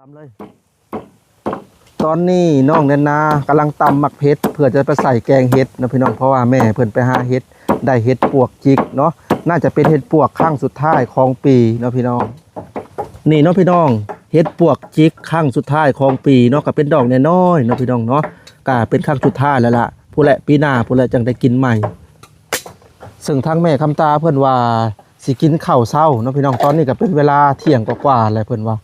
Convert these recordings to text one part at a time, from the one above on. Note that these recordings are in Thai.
ทำเลยตอนนี้น้องแนนนากำลังตำหมักเพชรเพื่อจะไปใส่แกงเห็ดนะพี่น้องเพราะว่าแม่เพิ่นไปหาเห็ดได้เห็ดปวกจิกเนาะน่าจะเป็นเห็ดปวกข้างสุดท้ายของปีเนาะพี่น้องนี่เนาะพี่น้องเห็ดปวกจิกข้างสุดท้ายของปีเนาะก็เป็นดอกน้อยๆเนาะพี่น้องเนาะก็เป็นข้างสุดท้ายแล้วล่ะผู้แหละปีหน้าผู้แหละจังได้กินใหม่ซึ่งทางแม่คำตาเพิ่นว่าสิกินข้าวเช้าเนาะพี่น้องตอนนี้ก็เป็นเวลาเที่ยงกว่าๆแล้วเพิ่นว่า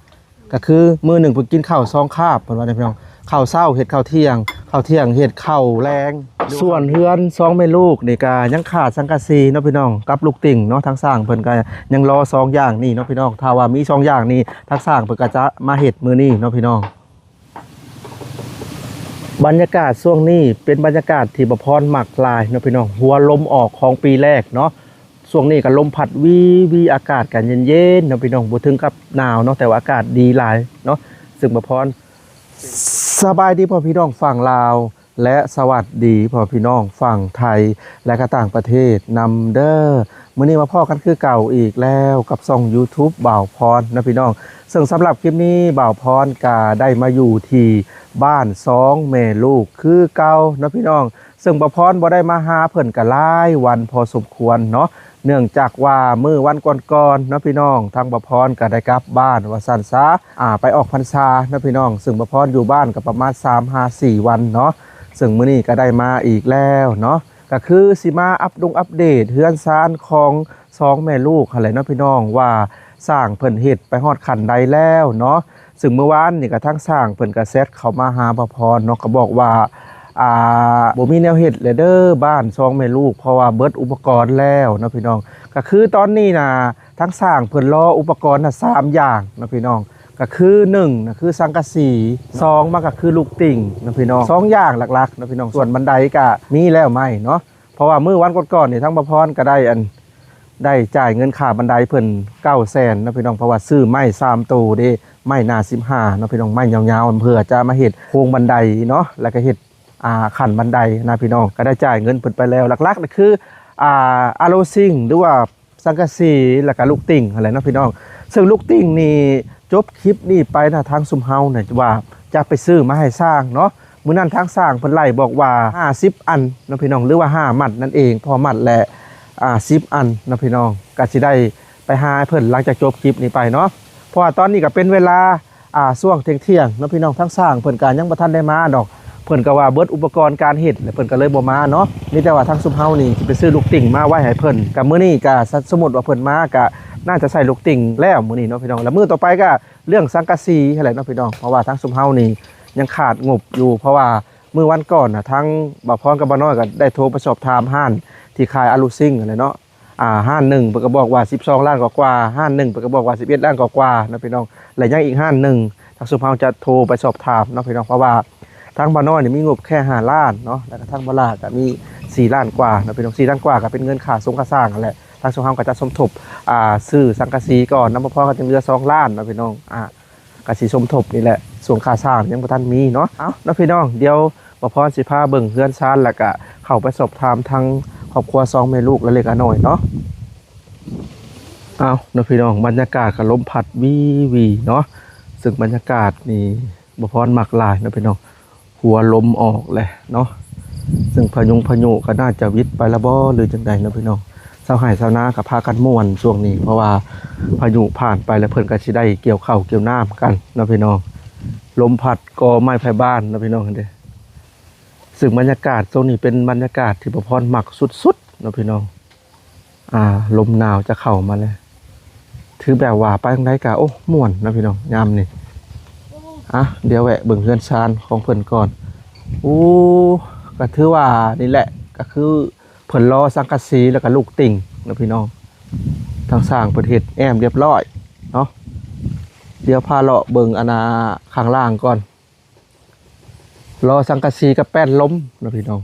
ก็คือมื้อหนึ่งเพิ่นกินข้าว2 คาบเพิ่นว่าพี่น้องข้าวเช้าเฮ็ดข้าวเที่ยงเฮ็ดข้าวแรงส่วนเฮือน2แม่ลูกนี่ก็ยังขาดสังกะสีเนาะพี่น้องกับลูกติ่งเนาะทางสร้างเพิ่นก็ยังรอ2อย่างนี่เนาะพี่น้องถ้าว่ามี2อย่างนี้ทางสร้างเพิ่นก็จะมาเฮ็ดมื้อนี้เนาะพี่น้องบรรยากาศช่วงนี้เป็นบรรยากาศที่บ่พรมักหลายเนาะพี่น้องหัวลมออกของปีแรกเนาะช่วงนี้ก็ลมพัดวีอากาศกันเย็นๆเนาะพี่น้องบ่ถึงกับหนาวเนาะแต่ว่าอากาศดีหลายเนาะซึ่งบ่พรสบายดีพ่อพี่น้องฝั่งลาวและสวัสดีพ่อพี่น้องฝั่งไทยและก็ต่างประเทศนำเด้อมื้อนี้มาพ่อกันคือเก่าอีกแล้วกับช่อง YouTube บ่าวพรนะพี่น้องซึ่งสำหรับคลิปนี้บ่าวพรก็ได้มาอยู่ที่บ้าน2 แม่ลูกคือเก่านะพี่น้องซึ่งบ่าวพรบ่ได้มาหาเพิ่นก็หลายวันพอสมควรเนาะเนื่องจากว่ามื้อวันก่อนๆเนาะพี่น้องทางบ่าวพรก็ได้กลับบ้านว่าซั่นซะไปออกพรรษานะพี่น้องซึ่งบ่าวพรอยู่บ้านก็ประมาณ3-4 วันเนาะซึ่งมื้อนี้ก็ได้มาอีกแล้วเนาะก็คือสิมาอัปเดตเฮือนซานของ2 แม่ลูกหั่นแหละเนาะพี่น้องว่าสร้างเพิ่นเฮ็ดไปฮอดขั้นใดแล้วเนาะซึ่งเมื่อวานนี่ก็ทั้งสร้างเพิ่นก็แซดเข้ามาหาบ่าวพรเนาะก็บอกว่าบ่มีแนวเฮ็ดเลยเด้อบ้าน2 แม่ลูกเพราะว่าเบิดอุปกรณ์แล้วเนาะพี่น้องก็คือตอนนี้นะทั้งสร้างเพิ่นรออุปกรณ์น่ะ3อย่างเนาะพี่น้องก็คือ1นะคือสังกะสี2มันก็คือลูกติ่งนะพี่น้อง2อย่างหลักๆนะพี่น้องส่วนบันไดก็มีแล้วไหมเนาะเพราะว่ามื้อวันก่อนๆนี่ทั้งบ่าวพรก็ได้จ่ายเงินค่าบันไดเพิ่น900,000นะพี่น้องเพราะว่าซื้อไม้3ตู้เด้ไม้หน้า15เนาะพี่น้องไม้ยาวๆเพื่อจะมาเฮ็ดโครงบันไดเนาะแล้วก็เฮ็ดขั้นบันไดนะพี่น้องก็ได้จ่ายเงินเพิ่นไปแล้วหลักๆก็คืออาโลซิงหรือว่าสังกะสีแล้วก็ลูกติ่งอะไรนะพี่น้องซึ่งลูกติ่งนี่จบคลิปนี้ไปนะทางซุมเฮาเนี่ยว่าจะไปซื้อมาให้สร้างเนาะมื้อนั้นทางสร้างเพิ่นไล่บอกว่า50 อันนะพี่น้องหรือว่า5 มัดนั่นเองพอมัดแหละ10 อันนะพี่น้องก็สิได้ไปหาเพิ่นหลังจากจบคลิปนี้ไปเนาะเพราะว่าตอนนี้ก็เป็นเวลาช่วงเที่ยงๆนะพี่น้องทั้งสร้างเพิ่นก็ยังบ่ทันได้มาดอกเพิ่นก็ว่าเบิดอุปกรณ์การเฮ็ดแล้วเพิ่นก็เลยบ่มาเนาะนี่แต่ว่าทางซุมเฮานี่สิไปซื้อลูกติ่งมาไว้ให้เพิ่นก็มื้อนี้ก็สมมุติว่าเพิ่นมาก็น่าจะใส่ลูกติ่งแล้วมื้อนี้เนาะพี่น้องแล้วมื้อต่อไปก็เรื่องสังกะสีนั่นแหละเนาะพี่น้องเพราะว่าทางซุมเฮานี่ยังขาดงบอยู่เพราะว่ามื้อวันก่อนน่ะทั้งบ่าวพรกับบ่าวน้อยก็ได้โทรไปสอบถามห้านที่ขายอะลูซิงอะไรเนาะห้านหนึ่งเพิ่นก็บอกว่า12 ล้านกว่าห้านหนึ่งเพิ่นก็บอกว่า11 ล้านกว่านะพี่น้องและยังอีกห้านหนึ่งทางซุมเฮาจะโทรไปสอบถามเนาะพี่น้องเพราะว่าทางบ่าวน้อยนี่มีงบแค่5 ล้านเนาะแล้วก็ทางบ่าวลาก็มี4 ล้านกว่านะพี่น้อง4 ล้านกว่าก็เป็นเงินค่าส่งค่าสร้างนั่นแหละทางซุมเฮาก็จะสมทบซื้อสังกะสีก่อนนำบ่พอก็จะเหลือ2 ล้านนะพี่น้องก็สิสมทบนี่แหละส่วนค่าสร้างยังบ่ทันมีเนาะเอ้านะพี่น้องเดี๋ยวบ่พรสิพาเบิ่งเฮือนซานแล้วก็เข้าไปสอบถามทางครอบครัว2 แม่ลูกและเล็กน้อยเนาะเอานะพี่น้องบรรยากาศก็ลมพัดวีเนาะซึ่งบรรยากาศนี่บ่พรมักหลายนะพี่น้องหัวลมออกเลยเนาะซึ่งพายุก็น่าจะวิทย์ไปละบ่หรือจังใดนะพี่น้องชาวไร่ชาวนาก็พากันม่วนช่วงนี้เพราะว่าพายุผ่านไปแล้วเพิ่นก็สิได้เกี่ยวข้าวเกี่ยวน้ำกันนะพี่น้องลมพัดกอไม้ไผ่บ้านนะพี่น้องเด้ซึ่งบรรยากาศตรงนี้เป็นบรรยากาศที่บ่พรมักสุดๆนะพี่น้องลมหนาวจะเข้ามาแล้วถือแบบว่าไปทางใดก็โอ้ม่วนนะพี่น้องยามนี่เดี๋ยวแวะเบิ่งเฮือนซานของเพิ่นก่อนก็ถือว่านี่แหละก็คือเพิ่นรอสังกะสีแล้วก็ลูกติ่งนะพี่น้องทางสร้างเพิ่นเฮ็ดแอมเรียบร้อยเนาะเดี๋ยวพาเลาะเบิ่งข้างล่างก่อนรอสังกะสีกับแป้นล้มนะพี่น้อง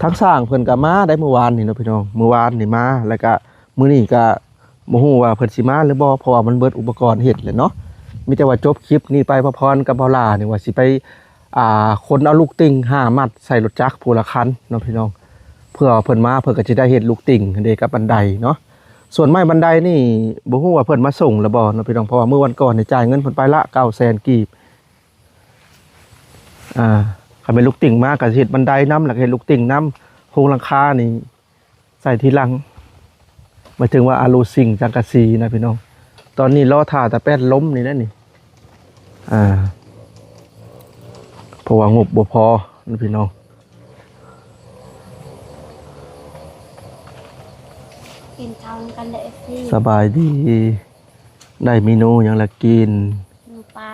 ทั้งสร้างเพิ่นก็มาได้เมื่อวานนี่เนาะพี่น้องเมื่อวานนี่มาแล้วก็มื้อนี้ก็บ่ฮู้ว่าเพิ่นสิมาหรือบ่เพราะว่ามันเบิดอุปกรณ์เฮ็ดแหละเนาะมีแต่ว่าจบคลิปนี้ไปพรกับบ่าวลานี่ว่าสิไปคนเอาลูกติ่ง5 มัดใส่รถจักรผู้ละคันเนาะพี่น้อง เพื่อเพิ่นมาเพิ่นก็สิได้เฮ็ดลูกติ่งเด้กับบันไดเนาะส่วนไม้บันไดนี่บ่ฮู้ว่าเพิ่นมาส่งหรือบ่เนาะพี่น้องเพราะว่าเมื่อวันก่อนนี่จ่ายเงินเพิ่นไปละ900,000กีบคันเป็นลูกติ่งมาก็สิเฮ็ดบันไดนำแล้วก็เฮ็ดลูกติ่งนำโครงหลังคานี่ใส่ทีหลังหมายถึงว่าอะลูซิงจังกะสีนะพี่น้องตอนนี้รอท่าแต่แป้นล้มนี่นะนี่เพราะว่างบบ่พอนะพี่น้องกินทางกันเลยพี่สบายดีได้เมนูอย่างละกินปลา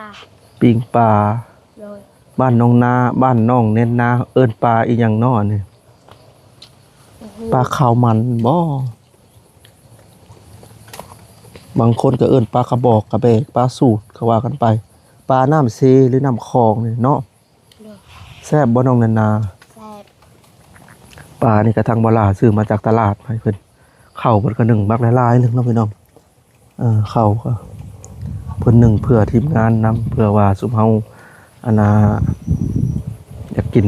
ปิ้งปลาเลย บ้านน้องนาบ้านน้องเน้นนาเอิ้นปลาอีหยังน้อนี่ปลาขาวมันบ่บางคนก็เอิ้นปลากระบอกกระเบกปลาสูตรก็ว่ากันไปปลาน้ำเซหรือน้ำคลองนี่เนาะแซ่บบ่น้องนานาแซ่บปลานี่กระทั่งบ่ล่าซื้อมาจากตลาดให้เพิ่นเข้าเพิ่นก็นึ่งบักหลายๆนึงเนาะพี่น้องเข้าก็เพิ่นนึ่งเพื่อทีมงานนํเพื่อว่าสุมเฮาอันน่ะอยากกิน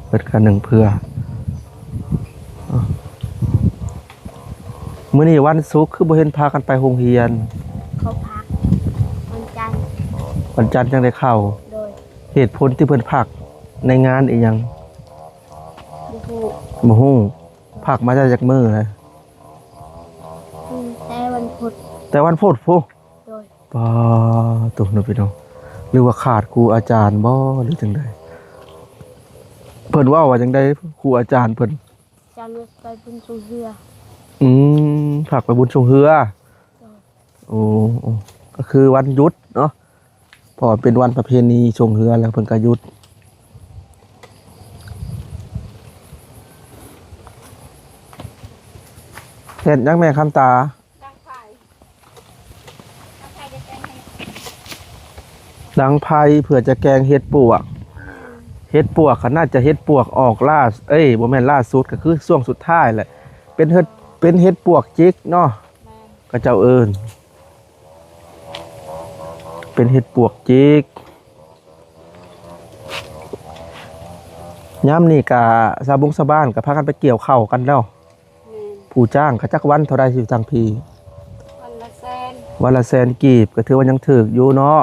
เพิ่นก็นึ่งเพื่อมื้อนี้วันศุกร์คือบ่เห็นพากันไปโรงเรียนเขาพักวันจันทร์จังได้เข้าโดยเหตุผลที่เพิ่นพักในงานอีหยังบ่ฮู้พักมาจากมื้อนะแต่วันพุธพุธโดยปาตุเนาะพี่น้องหรือว่าขาดครูอาจารย์บ่หรือจังได๋เพิ่นว่าจังได๋ครูอาจารย์เพิ่นจันทร์ไปบุญชูเฮือฝากไปบุญชงเฮือโอ้ก็คือวันหยุดเนาะพอเป็นวันประเพณีชงเฮือแล้วเพิ่นก็หยุดเฮ็ดยังแม่คำตาดังไผ่เผื่อจะแกงเฮ็ดปวกก็น่าจะเฮ็ดปวกออกล่าบ่แม่นล่าสุดก็คือช่วงสุดท้ายแหละเป็นเฮ็ดปวกจิกเนาะก็เจ้าเอิ้นเป็นเฮ็ดปวกจิกยามนี้ก็ชาวบ้านก็พากันไปเกี่ยวข้าวกันแล้วผู้จ้างเขาจักวันเท่าใดสิทางพี่วันละ100,000กีบก็ถือว่ายังถูกอยู่เนาะ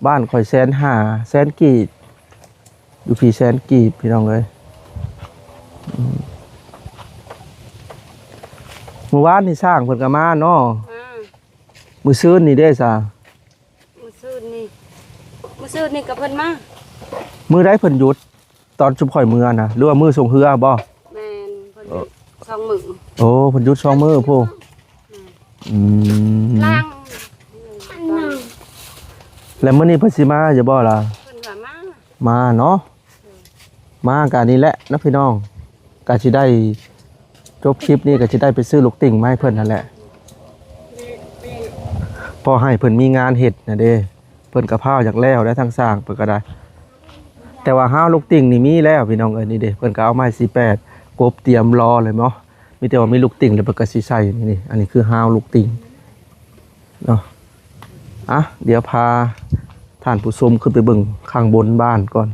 บ้านข่อย150,000กีบอยู่พี่100,000กีบพี่น้องเอ้ยเมื่อวานนี่สร้างเพิ่นก็มาเนาะมื้อซื่นนี่เด้ซะมื้อซื่นนี่ก็เพิ่นมามื้อใดเพิ่นหยุดตอนชุมข่อยมื้อน่ะหรือว่ามื้อส่งเฮือบ่แม่นเพิ่น2มื้อโอ้เพิ่นหยุด2มื้อพุล้างแล้วมื้อนี้เพิ่นสิมาอยู่บ่ล่ะเพิ่นก็มาเนาะมากันนี่แหละนะพี่น้องก็สิได้จบคลิปนี้ก็จะได้ไปซื้อลูกติ่งมาให้เพิ่นนั่นแหละพอให้เพิ่นมีงานเฮ็ดนะเด้เพิ่นกะพร้าวอยากแล้วได้ทางสร้างเพิ่นก็ได้แต่ว่าห้าวลูกติ่งนี่มีแล้วพี่น้องเอ้ยนี่เด้เพิ่นก็เอาไม้48กบเตรียมรอเลยเนาะมีแต่ว่ามีลูกติ่งแล้วเพิ่นก็สิใส่นี่อันนี้คือห้าวลูกติ่งเนาะเดี๋ยวพาท่านผู้ชมขึ้นไปเบิ่งข้างบนบ้านก่อน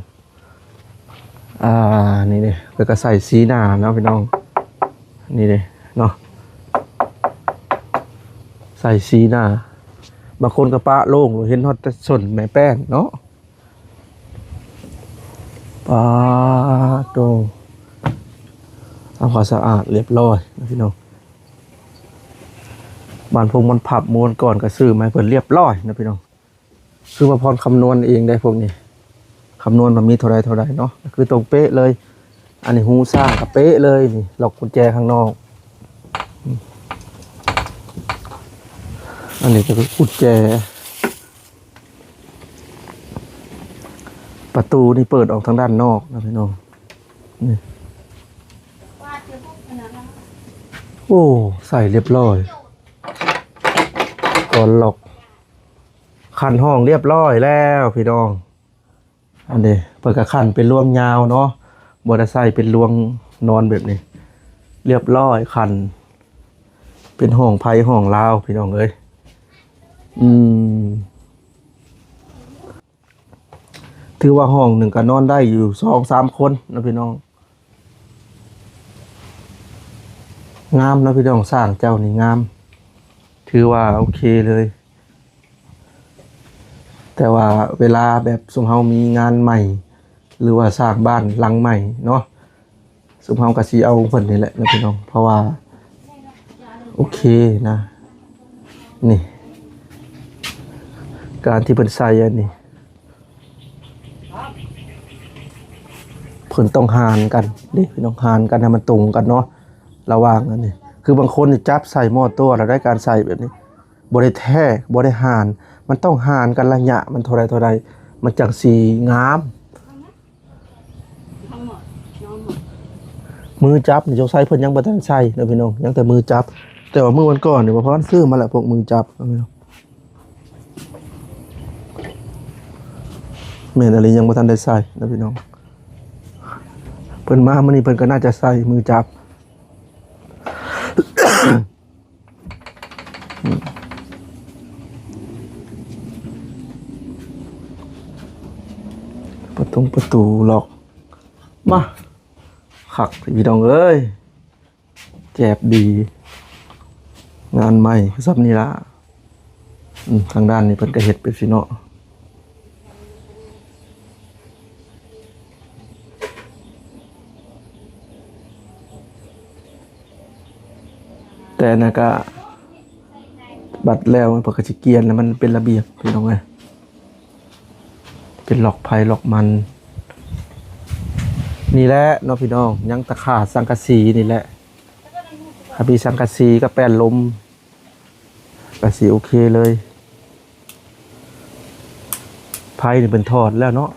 นี่เด้เพิ่นก็ใส่สีหน้าเนาะพี่น้องนี่เลยเนาะใส่สีหน้าบางคนกระปะโล่งเห็นฮอตแต่ส่วนแม่แป้นเนาะปาโตทำความสะอาดเรียบร้อยนะพี่น้องบ้านพงมันผับมวนก่อนก็ซื้อมาเพิ่นเรียบร้อยนะพี่น้องซื้อมาพรคำนวณเองได้พวกนี้คำนวณมันมีเท่าไรเนาะคือตรงเป๊ะเลยอันนี้หูสร้างกับเป๊ะเลยนี่ล็อกกุญแจข้างนอกอันนี้ก็คือกุญแจประตูนี่เปิดออกทางด้านนอกนะพี่น้องนี่โอ้ใส่เรียบร้อยก่อนล็อกขันห้องเรียบร้อยแล้วพี่น้องอันนี้เปิดกระขันเป็นรวงยาวเนาะมอเตอร์ไซค์เป็นรวงนอนแบบนี้เรียบร้อยคันเป็นห้องไผ่ห้องลาวพี่น้องเอ้ยถือว่าห้องหนึ่งก็นอนได้อยู่2-3 คนนะพี่น้อง งามนะพี่น้องสร้างเจ้านี่งามถือว่าโอเคเลย แต่ว่าเวลาแบบสมเฮามีงานใหม่ หรือว่าสร้างบ้านหลังใหม่เนาะสมเฮาก็สิเอาเพิ่นนี่แหละนะพี่น้องเพราะว่าโอเคนะนี่การที่เพิ่นใส่อันนี้เพิ่นต้องหารกันนี่พี่น้องหารกันให้มันตรงกันเนาะระหว่างอันนี้คือบางคนนี่จับใส่หม้อตัวแล้วได้การใส่แบบนี้บ่ได้แท้บ่ได้หารมันต้องหารกันระยะมันเท่าใดมันจังสิงามมือจับนี่เจ้าใส่เพิ่นยังบ่ทันใส่เด้อพี่น้องยังแต่มือจับแต่ว่ามื้อวันก่อนนี่บ่พอซื้อมาแล้วพวกมือจับพี่น้องแม่นอะไรยังบ่ทันได้ใส่เด้อพี่น้องเพิ่นมามื้อนี้เพิ่นก็น่าจะใส่มือจับประตูล็อกมาขักพี่น้องเอ้ยแจบดีงานใหม่ซับนี่ละทางด้านนี้เพิ่นก็เฮ็ดเป็นสิเนาะแต่นะก็บัดแล้วมันปกติเกียนแล้วมันเป็นระเบียบพี่น้องเอ้ยเป็นหลอกไผ่หลอกมันนี่แหละเนาะพี่น้องยังตะขาดสังกะสีนี่แหละถ้ามีสังกะสีก็แป้นลมกะสีโอเคเลยไผ่นี่เป็นทอดแล้วเนาะ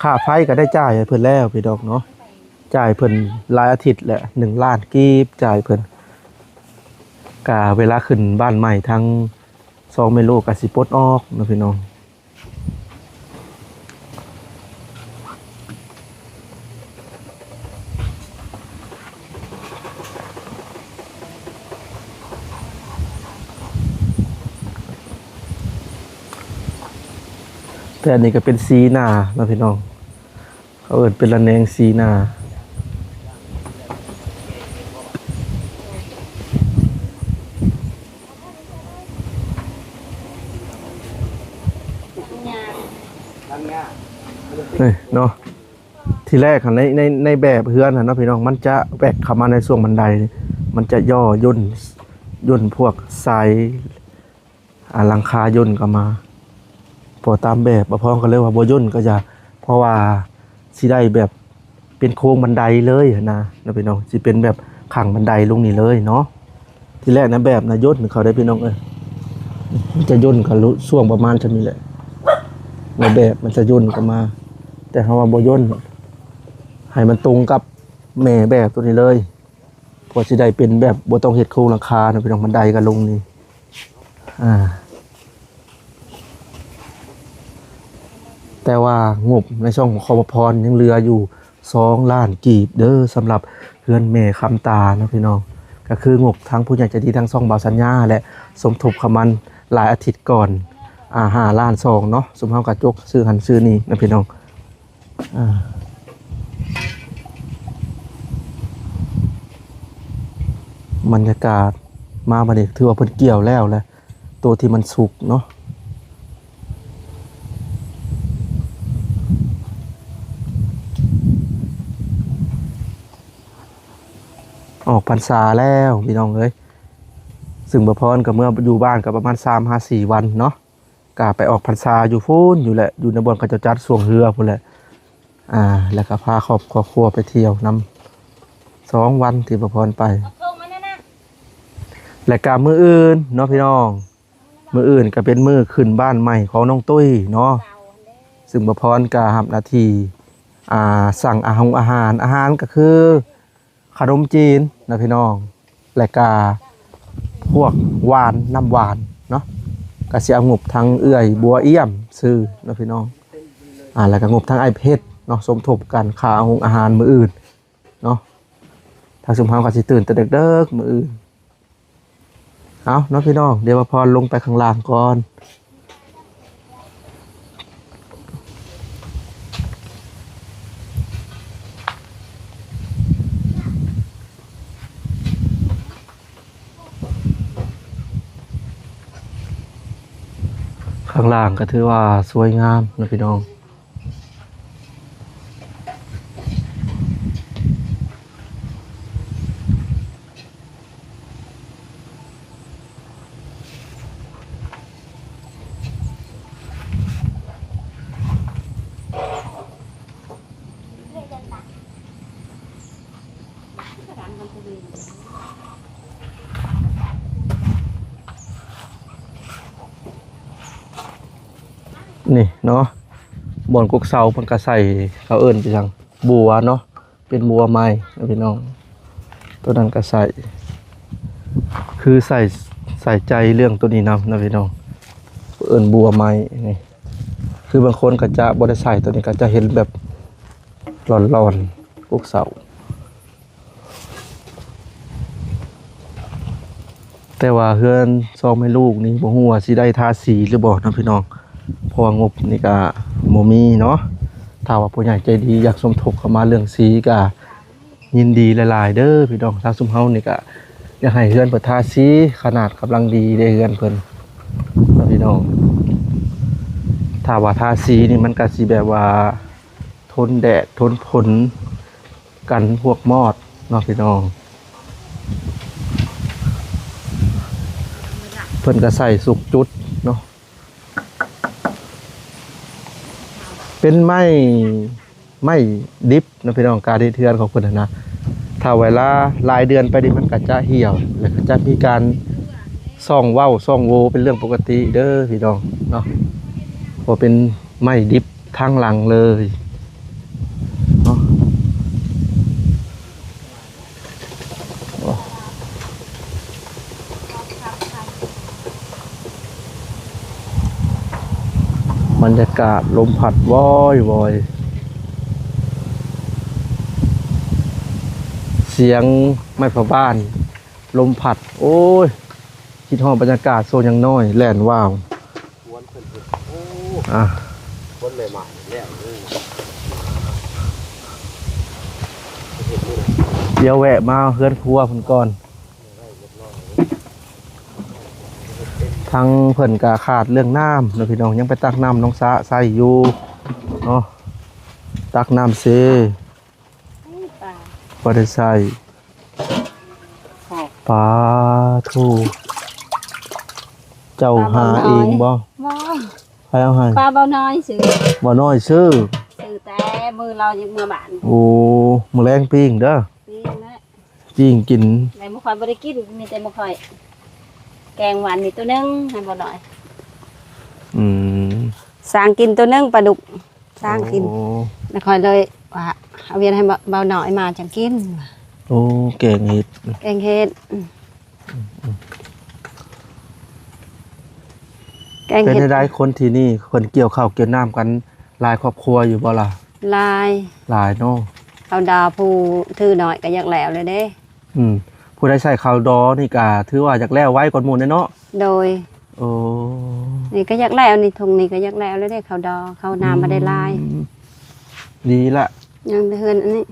ค่าไผ่ก็ได้จ่ายให้เพิ่นแล้วพี่น้องเนาะจ่ายเพิ่นรายอาทิตย์แหละ1 ล้านกีบจ่ายเพิ่นกะเวลาขึ้นบ้านใหม่ทั้ง2เมโลกะสิปลดออกเนาะพี่น้องแต่อันนี้ก็เป็นสีหน้านะพี่น้องเขาเอิ้นเป็นระแนงสีหน้านี่เนาะทีแรกในแบบเฮือนเนาะพี่น้องมันจะแบกเข้ามาในช่วงบันไดมันจะย่นพวกสายหลังคาย่นเข้ามาพอตามแบบบ่พร้อมกันเลยว่าบ่ย่นก็จะเพราะว่าสิได้แบบเป็นโค้งบันไดเลยนะพี่น้องสิเป็นแบบขังบันไดลงนี่เลยเนาะทีแรกนะแบบนะย่นเขาได้พี่น้องมันจะย่นกับช่วงประมาณเท่านี้แหละในแบบมันจะย่นเข้ามาแต่คำว่าบ่ย่นให้มันตรงกับแม่แบบตัวนี้เลยพอสิได้เป็นแบบบ่ต้องเฮ็ดโครงหลังคานะพี่น้องบันไดก็ลงนี่แต่ว่างบในช่องของคมพรยังเหลืออยู่2 ล้านกีบเด้อสำหรับเฮือนแม่คำตานะพี่น้องก็คืองบทั้งผู้ใหญ่ใจดีทั้งช่องบ่าวสัญญาและสมทบเขามันหลายอาทิตย์ก่อน5 ล้าน2เนาะสมเฮากะจกซื้อหันซื้อนี่นะพี่น้องบรรยากาศมาบัดนี้ถือว่าเพิ่นเกี่ยวแล้วแหละตัวที่มันสุกเนาะออกพรรษาแล้วพี่น้องเอ้ยซึ่งบ่พรก็เมื่ออยู่บ้านก็ประมาณ3-4 วันเนาะก็ไปออกพรรษาอยู่ฟูนอยู่แหละอยู่ในบ่อนเขาเจ้าจัดสวงเรือพุ่นแหละแล้วก็พาครอบครัวไปเที่ยวนำ2 วันที่บ่พรไปและก็มื้ออื่นเนาะพี่น้องมื้ออื่นก็เป็นมื้อขึ้นบ้านใหม่ของน้องตุ้ยเนาะซึ่งบ่พรก็รับหน้าที่สั่งอาหารก็คือขนมจีนนะพี่น้องและก็พวกหวานน้ำหวานเนาะก็สิเอางบทางเอื้อยบัวเอี่ยมซื้อนะพี่น้องแล้วก็งบทางไอเพชรเนาะสมทบกันค่าอาหารมื้ออื่นเนาะทางสมภารก็สิตื่นแต่เด็กๆมื้ออื่นเอาเนาะพี่น้องเดี๋ยวพอลงไปข้างล่างก่อน ข้างล่างก็ถือว่าสวยงามนะพี่น้องนี่เนาะบอนกุกเสาเพิ่นก็ใส่เขาเอิ้นไปจังบัวเนาะเป็นบัวไม้นะพี่น้องตัวนั้นก็ใส่คือใส่ใจเรื่องตัวนี้นำนะพี่น้องเอิ้นบัวไม้นี่คือบางคนก็จะบ่ได้ใส่ตัวนี้ก็จะเห็นแบบร้อนๆกุกเสาแต่ว่าเฮือนซองแม่ลูกนี่บ่ฮู้ว่าสิได้ทาสีหรือบ่นะพี่น้องเพราะว่างบนี่ก็บ่มีเนาะถ้าว่าผู้ใหญ่ใจดีอยากสมทบเข้ามาเรื่องสีก็ยินดีหลายๆเด้อพี่น้องทางซุมเฮานี่ก็อยากให้เฮือนเปิดทาสีขนาดกำลังดีได้เฮือนเพิ่นนะพี่น้องถ้าว่าทาสีนี่มันก็สิแบบว่าทนแดดทนฝนกันพวกมอดเนาะพี่น้องเพิ่นก็ใส่สุกจุดเนาะเป็นไม้ดิบนะพี่น้องการที่เทือนของเพิ่นนะถ้าเวลาหลายเดือนไปดิมันก็จะเหี่ยวแล้วก็จะมีการซ่องเว้าซ่องโวเป็นเรื่องปกติเด้อพี่น้องเนาะเพราะเป็นไม้ดิบทางหลังเลยเนาะบรรยากาศลมพัดวอยเสียงไม้ผ้าบ้านลมพัดโอ้ยคิดฮอดบรรยากาศโซนยังน้อยแล่นว้าวอ่ะคนใหม่ๆแล้วเดี๋ยวแวะมาเฮือนครัวเพิ่นก่อนทางเพิ่นก็ขาดเรื่องน้ำเนาะพี่น้องยังไปตักน้ำน้องสะใส่อยู่เนาะตักน้ำเซบ่ได้ใส่ปลาทูเจ้าหาเองบ่ บ่ ใครเอาให้ ปลาเบาน้อยซื้อ บ่น้อยซื้อ แต่มือเรายังมือบ้าน โอ้มื้อแรงปิ้งเด้อ นี่นะ ปิ้งกิน แต่บ่ค่อยบ่ได้กินมีแต่บ่ค่อยแกงหวานนี่ตัวนึงให้บ่น้อย อืม สร้างกินตัวนึงปลาดุกสร้างกิน โอ้ แล้วค่อยเลยว่าเอาเวียนให้เบาน้อยมาจังกิน โอ้แกงเห็ด แกงเฮ็ดแกง เป็น เฮ็ด ได้คนที่นี่คนเกี่ยวข้าวเกี่ยวน้ำกันหลายครอบครัวอยู่บ่ล่ะ ลาย หลายเนาะ เอาดาวผู้ถือน้อยก็อยากแล้วเลยเด้ ผู้ใดใส่ข้าวดอนี่ก็ถือว่าอยากแล้วไว้ก่อนหมู่เนาะ โดย โอ้ นี่ก็อยากแล้วนี่ทงนี่ก็อยากแล้วเลยเด้เขาดอเขาน้ำมาได้ลาย ดีละ ยังเฮือนอันนี้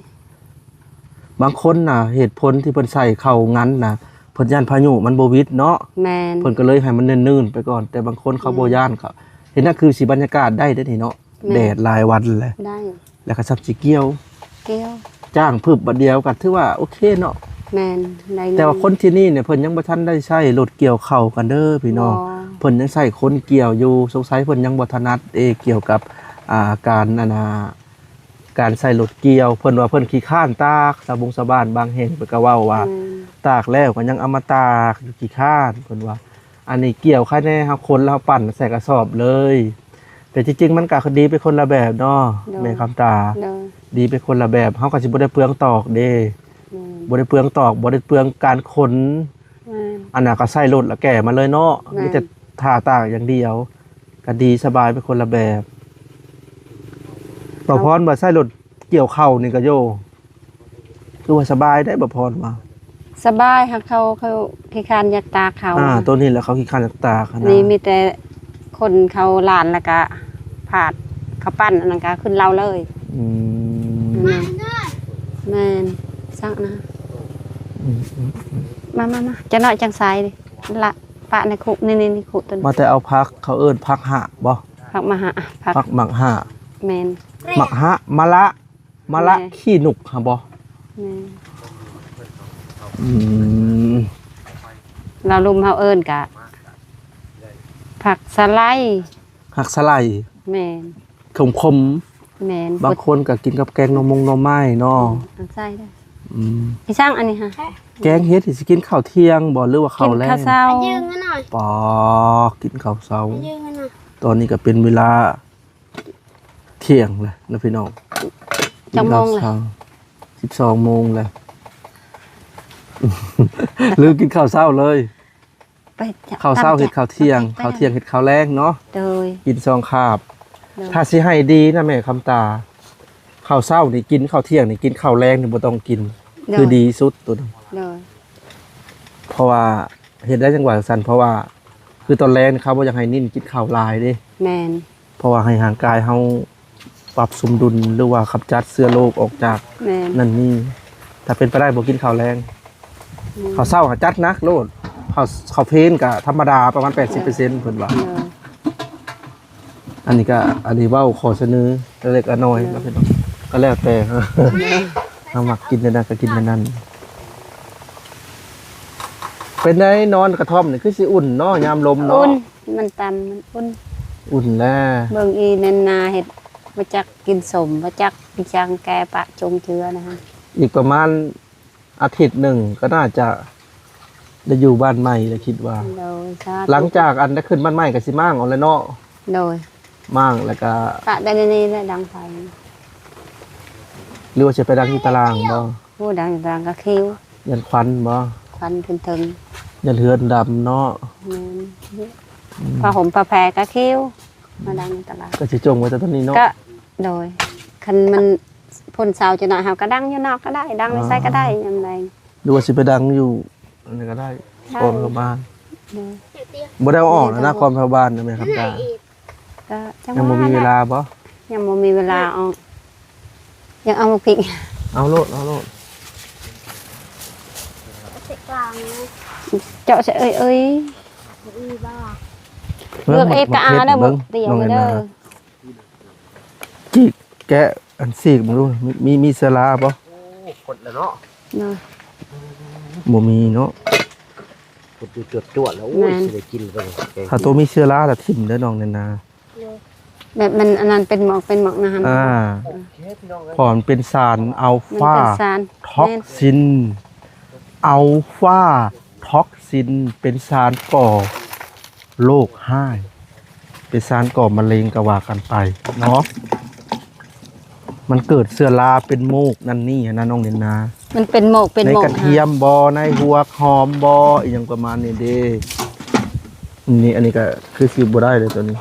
บางคนน่ะเหตุผลที่เพิ่นใส่ข้าวงั้นน่ะเพิ่นย่านพายุมันบ่วิดเนาะ แมน เพิ่นก็เลยให้มันนื่นๆไปก่อนแต่บางคนเขาบ่ย่านเขาเห็นนั่นคือสิบรรยากาศได้เด้อนี่เนาะแดดหลายวันแหละ ได้ แล้วก็ซับสิเกี่ยว เกี้ยว จ้างพึบบัดเดียวก็ถือว่าโอเคเนาะ แมนได้ แต่ว่าคนที่นี่เนี่ยเพิ่นยังบ่ทันได้ใช้รถเกี่ยวข้าวกันเด้อพี่น้องเพิ่นยังใช้คนเกี่ยวอยู่สงสัยเพิ่นยังบ่ถนัดเกี่ยวกับการการใส่รถเกี่ยวเพิ่นว่าเพิ่นขี้ข้านตากสะบ้านบางแห่งเพิ่นก็เว้าว่าตากแล้วก็ยังเอามาตากอยู่ขี้ข้านเพิ่นว่า อันนี้เกี่ยวแค่แน่เฮาคนแล้วปั่นใส่กระสอบเลย แต่จริงๆมันก็ดีไปคนละแบบเนาะแม่คำตา เด้อ ดีไปคนละแบบเฮาก็สิบ่ได้เปลืองตอกเด้บ่ได้เปลืองตอกบ่ได้เปลืองการขน แม่น อันน่ะก็ใส่รถแล้วแก่มาเลยเนาะ แม่น มีแต่ท่าตากอย่างเดียวก็ดีสบายไปคนละแบบบ่พรบ่ใส่รถเกี่ยวเข้าวนี่ก็โยคือว่าสบายได้บ่พรว่า สบายค่ะเขาขี้คร้านอยากตากเขา ตัวนี้แหละเขาขี้คันตากนะ นี่มีแต่คนเขาลานแล้วก็ผาดเขาปั้นอันนั้นก็ขึ้นเราเลย อืม แม่นสักนะมาจะน้อยจังไสดิละ ปะในคุนี่คุตัว มาแต่เอาพักเขาเอิ้นพักหะบ่ ผักมหาผัก พักหมักหะ แมน หมักหะมะละขี้หนุกหะบ่ แมน อืม เราลุมเฮาเอิ้นกะผักสไลด์ หักสไลด์ แมน ขม แมน ๆบางคนก็กินกับแกงหน่อไม้เนาะ อันใส่ได้ อืม พี่ช่างอันนี้ค่ะ แกงเฮ็ดสิกินข้าวเที่ยงบ่หรือว่า กิ ข้าวน แลง ข้าวเช้า ยืมกันหน่อย ปอกินข้าวเช้า ยืมกันหน่อย ตอนนี้ก็เป็นเวลาเที่ยงเลยนะพี่น้อง จังโมงเลย 12 โมงเลย หรือกินข้าวเช้าเลย ไปจะ ข้าวเช้าเฮ็ดข้าวเที่ยง ไป ข้าวเที่ยงเฮ็ดข้าวแลงเนาะ โดย กินซองคาบ โดย ถ้าสิให้ดีนะแม่คำตาข้าวเช้านี่กินข้าวเที่ยงนี่กินข้าวแลงนี่บ่ต้องกิน คือดีสุดตัวนี้ โดย เพราะว่าเฮ็ดได้จังหวะสั้นเพราะว่า คือตอนแรกนี่เขาบ่อยากให้นิ่นกินข้าวหลายเด้ แมน เพราะว่าให้ร่างกายเฮาปรับสมดุลหรือว่าขับจัดเชื้อโรคออกจาก แมน นั่นนี่ถ้าเป็นไปได้บ่กินข้าวแรงข้าวเช้าก็จัดนักโลดข้าวเพลนก็ธรรมดาประมาณ 80%เพิ่นว่า โดย อันนี้เว้าขอเสนอเล็กๆน้อยๆแล้วพี่น้องก็แล้วแต่ เฮามักกินอันนั้นก็กินอันนั้นเป็นไดนอนกระท่อมนี่คือสิอุ่นเนาะยามลมเนาะ อุ่นมันตำมันอุ่น อุ่นแล้ว เบิ่งอีนันนาเห็ดมาจักกินสมมาจักพิจังแกปะจงเชื้อนะฮะ อีกประมาณอาทิตย์หนึ่งก็น่าจะได้อยู่บ้านใหม่เลยคิดว่า โดยสาธุ หลังจากอันได้ขึ้นบ้านใหม่ก็สิมั่งเอาแล้วเนาะ โดย มั่งแล้วก็ ปะได้ในนี้ได้ดังไฟ หรือว่าจะไปดังที่ตารางบ่ ผู้ดังดังก็คิ้ว ยันควันบ่ ควันขึ้นถึง ยันเฮือนดำเนาะ แม่นผ้าห่มผ้าแพรก็คิ้วมาดังในตลาด ก็สิจงไว้แต่ต้นนี้เนาะ ก็โดยคันมันพ่นเสาจะหน่อยเฮาก็ดังอยู่นอกก็ได้ ดังในไส้ก็ได้ยามใด หรือว่าสิไปดังอยู่อันนี้ก็ได้ ได้ ก่อนเข้าบ้าน โดย บ่ได้เอาออกนะก่อนเข้าบ้านนะแม่ครับตา ก็จัง ยังบ่มีเวลาบ่ ยังบ่มีเวลาเอายังเอามาพริก เอาโลด เสกกลางนะ เจาะใส่เอ้ย อีบ้า เลือกเอกกะอาเด้อบ่เตียว น้อง ไป แอน เด้ นา อ จิกแกะอันซีกมึงดูมีเสลาบ่ คนละเนาะ เนาะ บ่มีเนาะ คนดูจวดๆแล้วโอ้ แม่ ย น สิได้กินไปเลยแกง ถ้าตัวมีเชื้อราแต่ทิ่มเด้อน้องแอนนา แบบมันอันนั้นเป็นหมอกนะฮะ พอมันเป็นสารอัล มัน ฟา เป็นสาร ท็อกซินอัลฟาท็อกซินเป็นสารก่อโรคห้ายเป็นสารก่อมะเร็งก็ว่ากันไปเนาะมันเกิดเชื้อราเป็นโมกนั่นนี่นะน้องเนนนา มันเป็นหมอกเป็น ใน หมอก กระเทียมบอในหัวหอมบออีกอย่างประมาณนี้เด้นี่อันนี้ก็คือสิบ่ได้เลยตัวนี้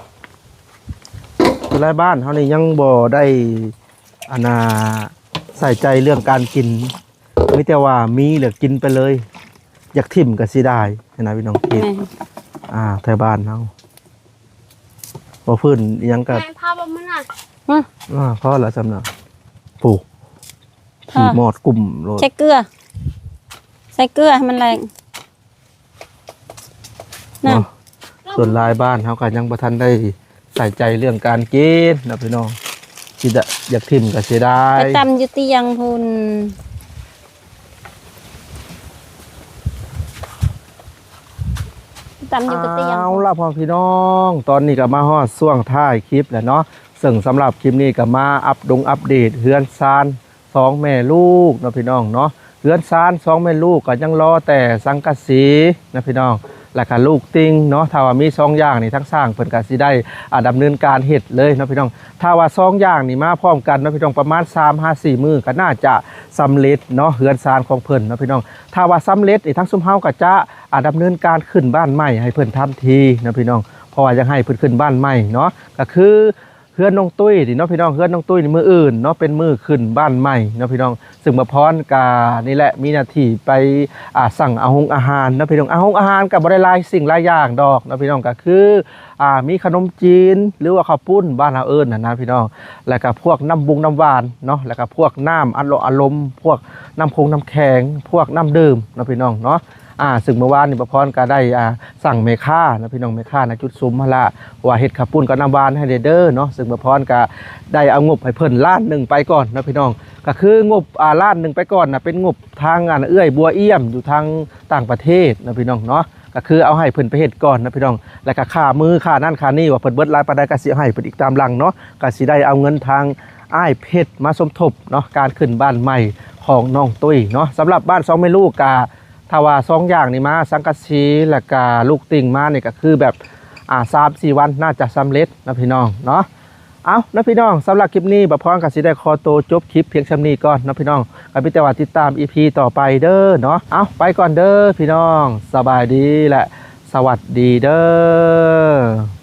ตัวไรบ้านเขานี่ยังบ่ได้อานาใส่ใจเรื่องการกินไม่แต่ว่ามีเหลือกินไปเลย อยากทิ่มก็สิได้นะพี่น้องคิด แม่น แถวบ้านเขาบ่พื้นอิหยังกับ แม่พาบมันน่ะ พ่อละจำเนาะปลูกขี่มอดกลุ่มโลด ใส่เกลือใส่เกลือให้มันแรงนั่น เนาะส่วนลายบ้านเขาก็ยังบ่ทันได้ใส่ใจเรื่องการกินนะพี่น้องคิดอยากทิ่มก็เสียดาย ไปตำอยู่ที่ยังพุ่นตำอยู่กับที่ยัง เอาล่ะพ่อพี่น้อง ตอนนี้ก็มาฮอดช่วงท้ายคลิปแล้วเนาะซึ่งสำหรับคลิปนี้ก็มาอัปเดตเฮือนซาน2แม่ลูกเนาะพี่น้องเนาะเฮือนซาน2แม่ลูกก็ยังรอแต่สังกะสีนะพี่น้องแล้วก็ลูกติงเนาะถ้าว่ามี2อย่างนี่ทั้งสร้างเพิ่นก็สิได้ดำเนินการเฮ็ดเลยเนาะพี่น้องถ้าว่า2อย่างนี่มาพร้อมกันเนาะพี่น้องประมาณ 3-5-4 มื้อก็น่าจะสำเร็จเนาะเฮือนซานของเพิ่นเนาะพี่น้องถ้าว่าสำเร็จอีกทั้งซุมเฮาก็จะดำเนินการขึ้นบ้านใหม่ให้เพิ่นทันทีนะพี่น้องเพราะว่าอยากให้เพิ่นขึ้นบ้านใหม่เนาะก็คือเฮือนน้องตุ้ยนี่เนาะพี่น้องเฮือนน้องตุ้ยนี่มื้ออื่นเนาะเป็นมื้อขึ้นบ้านใหม่เนาะพี่น้องซึ่งบ่พรกานี่แหละมีหน้าที่ไปสั่งอาหารเนาะพี่น้องอาหารก็บ่ได้หลายสิ่งหลายอย่างดอกเนาะพี่น้องก็คือมีขนมจีนหรือว่าข้าวปุ้นบ้านเราเอิ้นนะพี่น้องแล้วก็พวกน้ำบุงน้ำหวานเนาะแล้วก็พวกน้ำอารมณ์พวกน้ำคงน้ำแข็งพวกน้ำดื่มเนาะพี่น้องเนาะ ซึ่งเมื่อวานนี่ประพรก็ได้สั่งเมค่านะพี่น้องเมค่านะจุดซุ้มมาละว่าเฮ็ดข้าวปุ้นกับน้ำหวานให้เด้อเนาะซึ่งประพรก็ได้เอางบให้เพิ่นล้านหนึ่งไปก่อนนะพี่น้องก็คืองบล้านหนึ่งไปก่อนนะเป็นงบทางเอื้อยบัวเอี่ยมอยู่ทางต่างประเทศนะพี่น้องเนาะก็คือเอาให้เพิ่นไปเฮ็ดก่อนนะพี่น้องแล้วก็ค่ามือค่านั่นค่านี่ว่าเพิ่นเบิดรายปานใดก็สิให้เพิ่นอีกตามหลังเนาะก็สิได้เอาเงินทางอ้ายเพชรมาสมทบเนาะการขึ้นบ้านใหม่ของน้องตุ้ยเนาะสำหรับบ้าน2แม่ลูกก็ถ้าว่า2อย่างนี่มาสังกะสีแล้วก็ลูกติ่งมานี่ก็คือแบบ3-4 วันน่าจะสำเร็จนะพี่น้องเนาะเอานะพี่น้องสำหรับคลิปนี้บ่พรก็สิได้ขอตัวจบคลิปเพียงส่ำนี้ก่อนนะพี่น้องก็มีแต่ว่าติดตาม EP ต่อไปเด้อเนาะเอาไปก่อนเด้อพี่น้องสบายดีและสวัสดีเด้อ